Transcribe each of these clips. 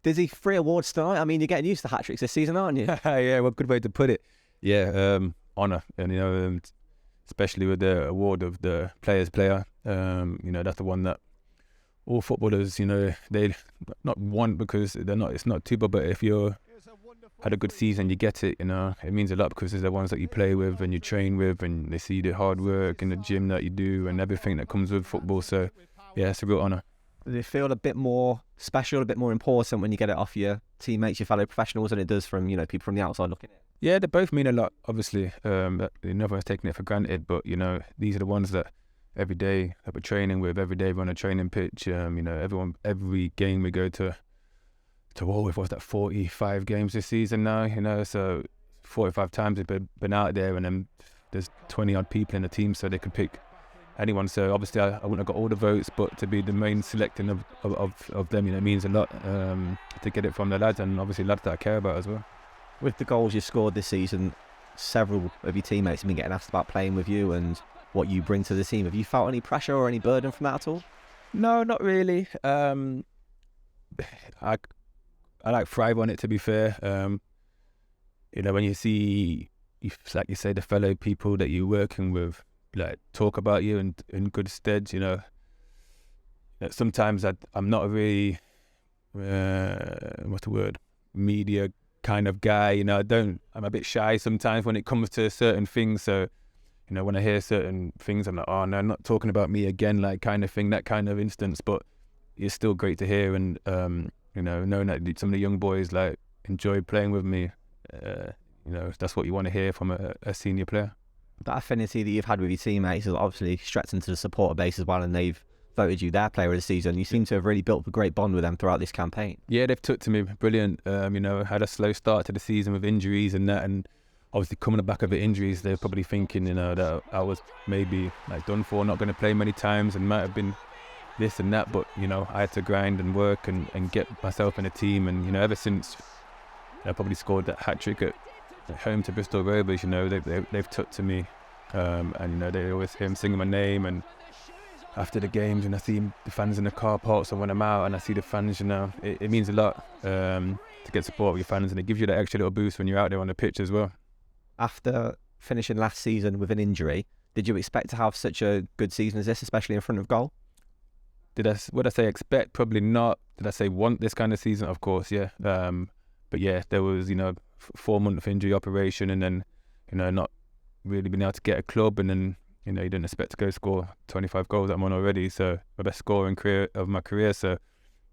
busy. 3 awards tonight. I mean, you're getting used to hat-tricks this season, aren't you? Yeah, well, good way to put it. Yeah, honour, and especially with the award of the Players Player. That's the one that all footballers, they not want, because it's not too bad, but if you had a good season, you get it. It means a lot, because they're the ones that you play with and you train with, and they see the hard work in the gym that you do and everything that comes with football. So yeah, it's a real honour. Does it feel a bit more special, a bit more important when you get it off your teammates, your fellow professionals, than it does from people from the outside looking at it? Yeah, they both mean a lot, obviously. No one's taking it for granted, but these are the ones that every day that we're training with, every day we're on a training pitch. Every game we go to we've watched 45 games this season now, so 45 times we've been out there, and then there's 20 odd people in the team, so they could pick anyone. So obviously I wouldn't have got all the votes, but to be the main selecting of them, it means a lot to get it from the lads, and obviously lads that I care about as well. With the goals you scored this season, several of your teammates have been getting asked about playing with you and what you bring to the team. Have you felt any pressure or any burden from that at all? No, not really. I like thrive on it, to be fair. When you see, like you say, the fellow people that you're working with, like, talk about you in good stead, sometimes I'm not a really, what's the word, media kind of guy. I'm a bit shy sometimes when it comes to certain things. So, when I hear certain things, I'm like, oh no, not talking about me again, like, kind of thing, that kind of instance. But it's still great to hear, and knowing that some of the young boys like enjoy playing with me, that's what you want to hear from a senior player. That affinity that you've had with your teammates has obviously stretched into the supporter base as well, and they've voted you their player of the season. You seem to have really built a great bond with them throughout this campaign. Yeah, they've took to me brilliant. I had a slow start to the season with injuries and that, and obviously coming back of the injuries, they're probably thinking, that I was maybe like done for, not going to play many times, and might have been this and that, but I had to grind and work and get myself in a team, and ever since I probably scored that hat-trick at home to Bristol Rovers, they've took to me, and they always hear him singing my name, and after the games, and I see the fans in the car parks, and when I'm out and I see the fans, it means a lot to get support with your fans, and it gives you that extra little boost when you're out there on the pitch as well. After finishing last season with an injury, did you expect to have such a good season as this, especially in front of goal? Would I say expect? Probably not. Did I say want this kind of season? Of course, yeah. But yeah, there was 4-month injury operation, and then not really being able to get a club, and then you didn't expect to go score 25 goals that I'm on already. So my best scoring career of my career. So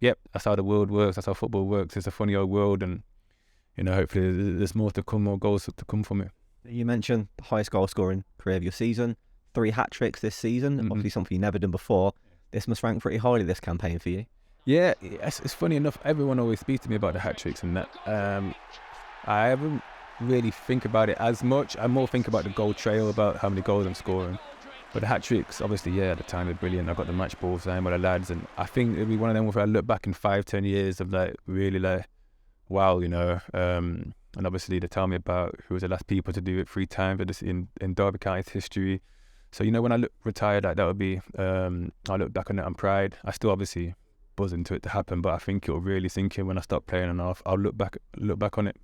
yep, that's how the world works. That's how football works. It's a funny old world, and hopefully there's more to come, more goals to come from it. You mentioned the highest goal scoring career of your season, 3 hat-tricks this season, obviously something you've never done before. This must rank pretty highly, this campaign, for you. Yeah, it's funny enough, everyone always speaks to me about the hat-tricks and that. I haven't really think about it as much. I more think about the goal trail, about how many goals I'm scoring. But the hat-tricks, obviously, yeah, at the time they're brilliant. I got the match ball signed by the lads, and I think it'll be one of them where I look back in 5-10 years of really wow, and obviously they tell me about who was the last people to do it 3 times in Derby County's history. So when I look retired, that would be, I look back on it and pride. I still obviously buzz into it to happen, but I think it'll really sink in when I stop playing, and I'll look back on it.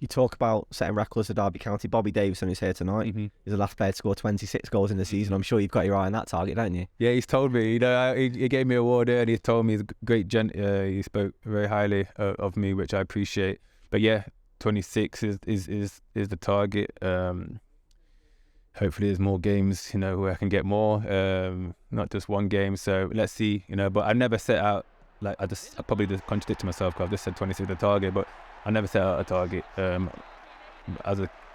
You talk about setting records at Derby County. Bobby Davison, who's here tonight, is the last player to score 26 goals in the season. I'm sure you've got your eye on that target, don't you? Yeah, he's told me. He gave me an award there, and he's told me he's a great gent. He spoke very highly of me, which I appreciate. But yeah, 26 is the target. Hopefully there's more games, where I can get more, not just one game. So let's see, but I never set out, I probably just contradict myself, because I've just said 26 the target, but I never set out a target.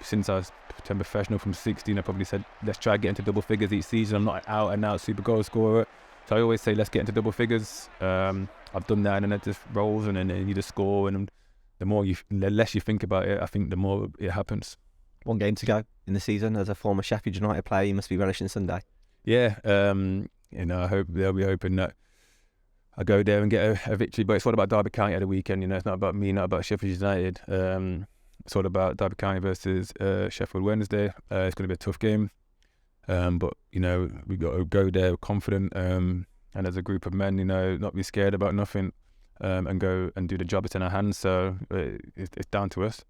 Since I was turned professional from 16, I probably said, let's try to get into double figures each season. I'm not an out and out super goal scorer. So I always say, let's get into double figures. I've done that, and then it just rolls, and then you just score, and the less you think about it, I think the more it happens. 1 game to go in the season. As a former Sheffield United player, you must be relishing Sunday. Yeah, I hope they'll be hoping that I go there and get a victory. But it's all about Derby County at the weekend. It's not about me, not about Sheffield United. It's all about Derby County versus Sheffield Wednesday. It's going to be a tough game, but we got to go there confident, and as a group of men, not be scared about nothing. and go and do the job that's in our hands. So it's down to us.